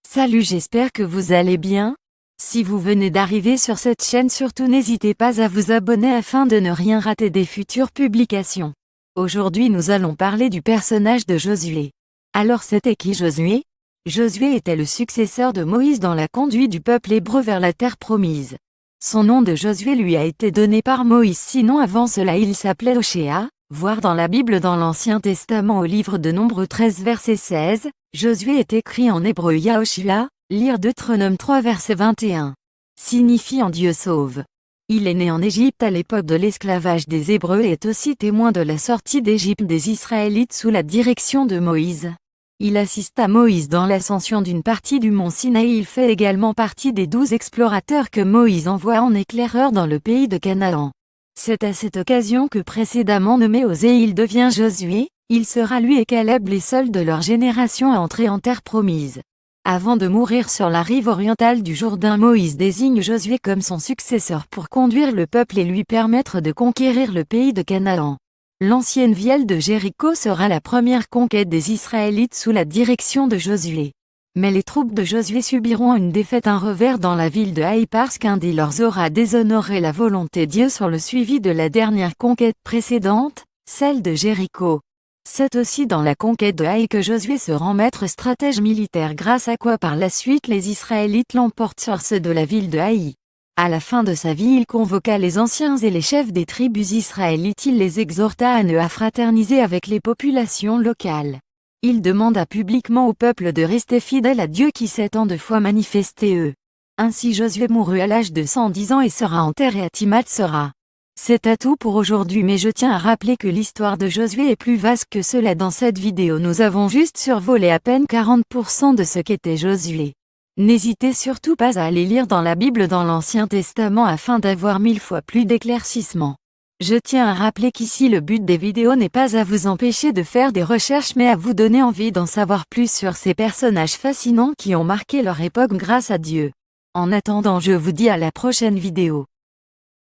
Salut, j'espère que vous allez bien. Si vous venez d'arriver sur cette chaîne, surtout n'hésitez pas à vous abonner afin de ne rien rater des futures publications. Aujourd'hui nous allons parler du personnage de Josué. Alors c'était qui Josué? Josué était le successeur de Moïse dans la conduite du peuple hébreu vers la terre promise. Son nom de Josué lui a été donné par Moïse, sinon avant cela il s'appelait Oshéa, voir dans la Bible dans l'Ancien Testament au livre de Nombre 13 verset 16, Josué est écrit en hébreu Yahoshua, lire Deutéronome 3 verset 21. Signifiant Dieu sauve. Il est né en Égypte à l'époque de l'esclavage des Hébreux et est aussi témoin de la sortie d'Égypte des Israélites sous la direction de Moïse. Il assiste à Moïse dans l'ascension d'une partie du mont Sinaï. Il fait également partie des 12 explorateurs que Moïse envoie en éclaireur dans le pays de Canaan. C'est à cette occasion que précédemment nommé Osée il devient Josué. Il sera lui et Caleb les seuls de leur génération à entrer en terre promise. Avant de mourir sur la rive orientale du Jourdain, Moïse désigne Josué comme son successeur pour conduire le peuple et lui permettre de conquérir le pays de Canaan. L'ancienne ville de Jéricho sera la première conquête des Israélites sous la direction de Josué. Mais les troupes de Josué subiront une défaite, un revers dans la ville de Haï parce qu'un des leurs aura déshonoré la volonté de Dieu sur le suivi de la dernière conquête précédente, celle de Jéricho. C'est aussi dans la conquête de Haï que Josué se rend maître stratège militaire, grâce à quoi par la suite les Israélites l'emportent sur ceux de la ville de Haï. À la fin de sa vie, il convoqua les anciens et les chefs des tribus israélites. Il les exhorta à ne fraterniser avec les populations locales. Il demanda publiquement au peuple de rester fidèle à Dieu qui s'est tant de fois manifesté eux. Ainsi Josué mourut à l'âge de 110 ans et sera enterré à Timnath-Sera. C'est à tout pour aujourd'hui, mais je tiens à rappeler que l'histoire de Josué est plus vaste que cela. Dans cette vidéo nous avons juste survolé à peine 40% de ce qu'était Josué. N'hésitez surtout pas à aller lire dans la Bible dans l'Ancien Testament afin d'avoir 1000 fois plus d'éclaircissements. Je tiens à rappeler qu'ici le but des vidéos n'est pas à vous empêcher de faire des recherches mais à vous donner envie d'en savoir plus sur ces personnages fascinants qui ont marqué leur époque grâce à Dieu. En attendant, je vous dis à la prochaine vidéo.